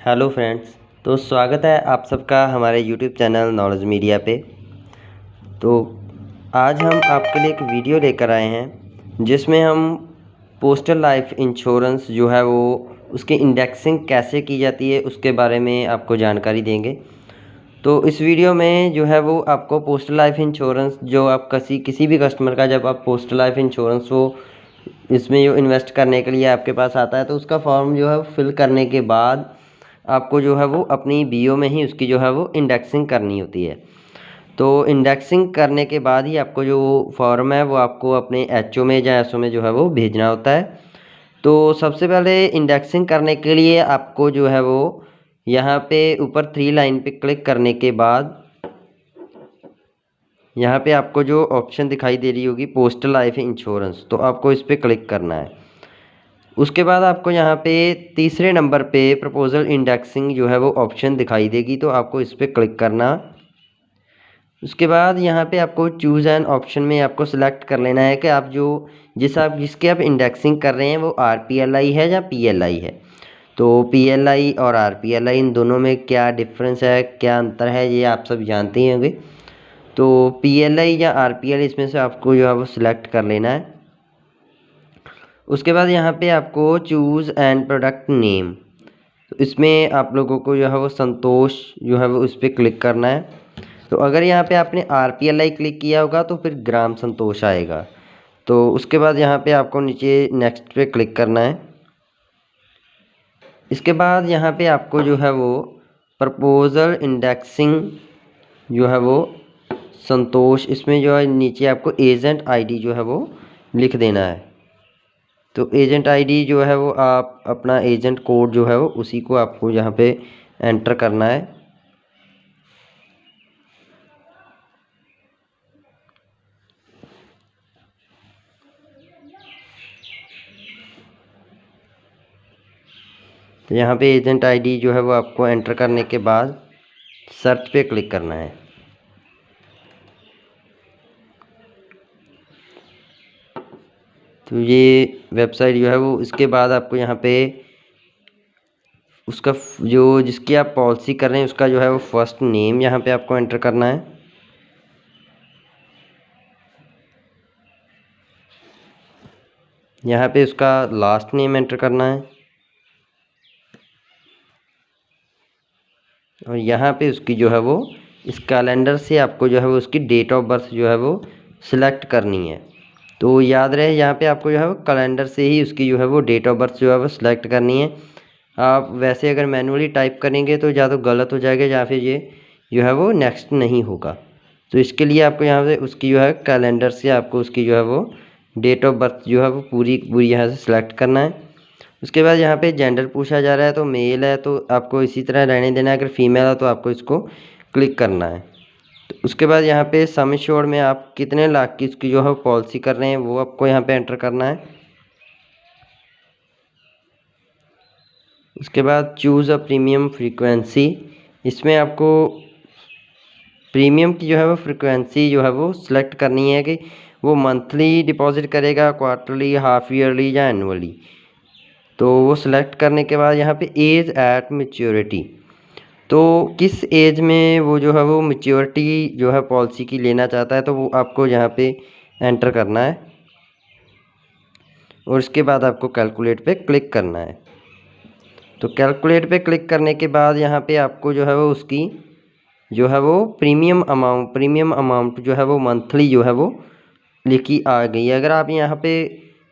Hello friends. तो स्वागत है आप सबका हमारे यूट्यूब चैनल नॉलेज मीडिया पे। तो आज हम आपके लिए एक वीडियो लेकर आए हैं जिसमें हम पोस्टल लाइफ इंश्योरेंस जो है वो उसकी इंडेक्सिंग कैसे की जाती है उसके बारे में आपको जानकारी देंगे। तो इस वीडियो में जो है वो आपको पोस्टल लाइफ इंश्योरेंस जो आप किसी भी कस्टमर का जब आप पोस्टल लाइफ इंश्योरेंस वो इसमें जो इन्वेस्ट करने के लिए आपके पास आता है तो उसका फॉर्म जो है फिल करने के बाद आपको जो है वो अपनी बीओ में ही उसकी जो है वो इंडेक्सिंग करनी होती है। तो इंडेक्सिंग करने के बाद ही आपको जो फॉर्म है वो आपको अपने एचओ में या एसओ में जो है वो भेजना होता है। तो सबसे पहले इंडेक्सिंग करने के लिए आपको जो है वो यहाँ पे ऊपर 3 लाइन पे क्लिक करने के बाद यहाँ पे आपको जो ऑप्शन दिखाई दे रही होगी पोस्टल लाइफ इंश्योरेंस, तो आपको इस पर क्लिक करना है। उसके बाद आपको यहाँ पे तीसरे नंबर पे प्रपोजल इंडेक्सिंग जो है वो ऑप्शन दिखाई देगी, तो आपको इस पर क्लिक करना। उसके बाद यहाँ पे आपको चूज़ एन ऑप्शन में आपको सिलेक्ट कर लेना है कि आप जिसके आप इंडेक्सिंग कर रहे हैं वो आरपीएलआई है या पीएलआई है। तो पीएलआई और आरपीएलआई इन दोनों में क्या डिफरेंस है, क्या अंतर है, ये आप सब जानते ही होंगे। तो पीएलआई या आरपीएल इसमें से आपको जो है वो सिलेक्ट कर लेना है। उसके बाद यहाँ पे आपको चूज़ एंड प्रोडक्ट नेम, तो इसमें आप लोगों को जो है वो संतोष जो है वो उस पर क्लिक करना है। तो अगर यहाँ पे आपने आरपीएलआई क्लिक किया होगा तो फिर ग्राम संतोष आएगा। तो उसके बाद यहाँ पे आपको नीचे नेक्स्ट पे क्लिक करना है। इसके बाद यहाँ पे आपको जो है वो प्रपोजल इंडेक्सिंग जो है वो संतोष, इसमें जो है नीचे आपको एजेंट आईडी जो है वो लिख देना है। तो एजेंट आईडी जो है वो आप अपना एजेंट कोड जो है वो उसी को आपको यहाँ पे एंटर करना है। तो यहाँ पे एजेंट आईडी जो है वो आपको एंटर करने के बाद सर्च पे क्लिक करना है। तो ये वेबसाइट जो है वो इसके बाद आपको यहाँ पे उसका जो जिसकी आप पॉलिसी कर रहे हैं उसका जो है वो फर्स्ट नेम यहाँ पे आपको एंटर करना है। यहाँ पे उसका लास्ट नेम एंटर करना है और यहाँ पे उसकी जो है वो इस कैलेंडर से आपको जो है वो उसकी डेट ऑफ बर्थ जो है वो सिलेक्ट करनी है। तो याद रहे यहाँ पे आपको जो है वो कैलेंडर से ही उसकी जो है वो डेट ऑफ बर्थ जो है वो सिलेक्ट करनी है। आप वैसे अगर मैनुअली टाइप करेंगे तो या तो गलत हो जाएगा या फिर ये जो है वो नेक्स्ट नहीं होगा। तो इसके लिए आपको यहाँ से उसकी जो है कैलेंडर से आपको उसकी जो है वो डेट ऑफ बर्थ जो है वो पूरी यहाँ से सिलेक्ट करना है। उसके बाद यहाँ पे जेंडर पूछा जा रहा है, तो मेल है तो आपको इसी तरह रहने देना है, अगर फीमेल है तो आपको इसको क्लिक करना है। तो उसके बाद यहाँ पे सम एश्योर्ड में आप कितने लाख की इसकी जो है पॉलिसी कर रहे हैं वो आपको यहाँ पे एंटर करना है। उसके बाद चूज़ अ प्रीमियम फ्रीक्वेंसी, इसमें आपको प्रीमियम की जो है वो फ्रीक्वेंसी जो है वो सिलेक्ट करनी है कि वो मंथली डिपॉजिट करेगा, क्वार्टरली, हाफ ईयरली या एनुअली। तो वो सिलेक्ट करने के बाद यहाँ पे एज एट मैच्योरिटी, तो किस एज में वो जो है वो मैच्योरिटी जो है पॉलिसी की लेना चाहता है तो वो आपको यहाँ पे एंटर करना है और उसके बाद आपको कैलकुलेट पे क्लिक करना है। तो कैलकुलेट पे क्लिक करने के बाद यहाँ पे आपको जो है वो उसकी जो है वो प्रीमियम अमाउंट जो है वो मंथली जो है वो लिखी आ गई है। अगर आप यहाँ पे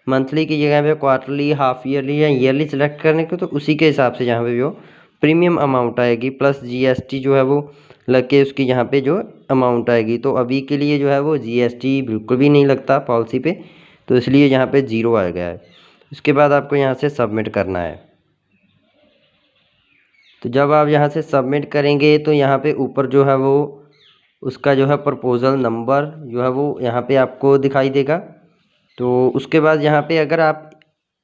मंथली की जगह पे क्वार्टरली, हाफ ईयरली या ईयरली सेलेक्ट करने को तो उसी के हिसाब से यहाँ पे जो प्रीमियम अमाउंट आएगी प्लस जीएसटी जो है वो लग के उसकी यहाँ पे जो अमाउंट आएगी। तो अभी के लिए जो है वो जीएसटी बिल्कुल भी नहीं लगता पॉलिसी पे, तो इसलिए यहाँ पे 0 आ गया है। उसके बाद आपको यहाँ से सबमिट करना है। तो जब आप यहाँ से सबमिट करेंगे तो यहाँ पे ऊपर जो है वो उसका जो है प्रपोजल नंबर जो है वो यहाँ पे आपको दिखाई देगा। तो उसके बाद यहाँ पे अगर आप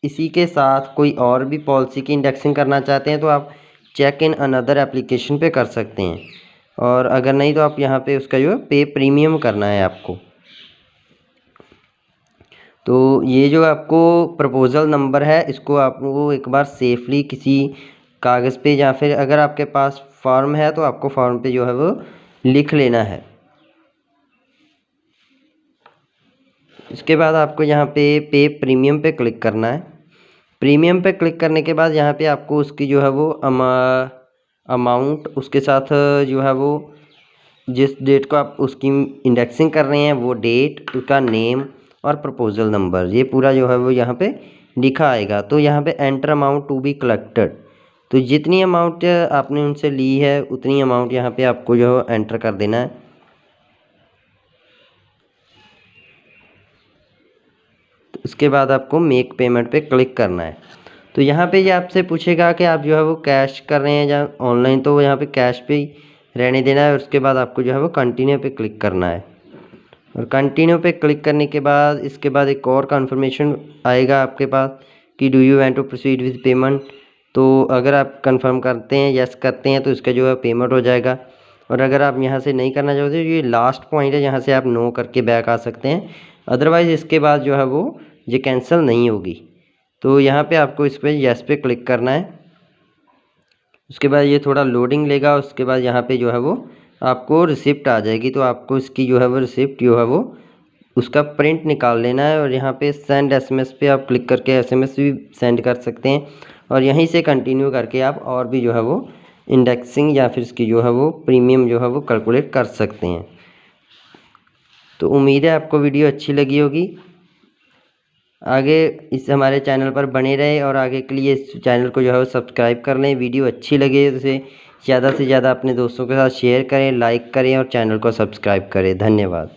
इसी के साथ कोई और भी पॉलिसी की इंडेक्सिंग करना चाहते हैं तो आप चेक इन अनदर एप्लीकेशन पे कर सकते हैं, और अगर नहीं तो आप यहाँ पे उसका जो है पे प्रीमियम करना है आपको। तो ये जो आपको प्रपोजल नंबर है इसको आपको एक बार सेफली किसी कागज़ पे या फिर अगर आपके पास फॉर्म है तो आपको फॉर्म पे जो है वो लिख लेना है। इसके बाद आपको यहाँ पे प्रीमियम पे क्लिक करना है। प्रीमियम पे क्लिक करने के बाद यहाँ पे आपको उसकी जो है वो अमाउंट, उसके साथ जो है वो जिस डेट को आप उसकी इंडेक्सिंग कर रहे हैं वो डेट, उसका नेम और प्रपोजल नंबर, ये पूरा जो है वो यहाँ पे लिखा आएगा। तो यहाँ पे enter amount to be collected, तो जितनी अमाउंट आपने उनसे ली है उतनी अमाउंट यहाँ पे आपको जो है एंटर कर देना है। तो उसके बाद आपको मेक पेमेंट पे क्लिक करना है। तो यहाँ पे ये आपसे पूछेगा कि आप जो है वो कैश कर रहे हैं या ऑनलाइन, तो यहाँ पे कैश पे ही रहने देना है। और उसके बाद आपको जो है वो कंटिन्यू पे क्लिक करना है। और कंटिन्यू पे क्लिक करने के बाद इसके बाद एक और कंफर्मेशन आएगा आपके पास कि do you want to proceed with payment. तो अगर आप कंफर्म करते हैं, यस करते हैं, तो इसका जो है पेमेंट हो जाएगा। और अगर आप यहाँ से नहीं करना चाहते तो ये लास्ट पॉइंट है, यहाँ से आप नो करके बैक आ सकते हैं। अदरवाइज़ इसके बाद जो है वो ये कैंसिल नहीं होगी। तो यहाँ पे आपको इस पर यस पे क्लिक करना है। उसके बाद ये थोड़ा लोडिंग लेगा। उसके बाद यहाँ पे जो है वो आपको रिसिप्ट आ जाएगी। तो आपको इसकी जो है वो रिसिप्ट जो है वो उसका प्रिंट निकाल लेना है। और यहाँ पे सेंड एसएमएस पे आप क्लिक करके एसएमएस भी सेंड कर सकते हैं। और यहीं से कंटिन्यू करके आप और भी जो है वो इंडेक्सिंग या फिर इसकी जो है वो प्रीमियम जो है वो कैलकुलेट कर सकते हैं। तो उम्मीद है आपको वीडियो अच्छी लगी होगी। आगे इस हमारे चैनल पर बने रहे और आगे के लिए इस चैनल को जो है वो सब्सक्राइब कर लें। वीडियो अच्छी लगे तो इसे ज़्यादा से ज़्यादा अपने दोस्तों के साथ शेयर करें, लाइक करें और चैनल को सब्सक्राइब करें। धन्यवाद।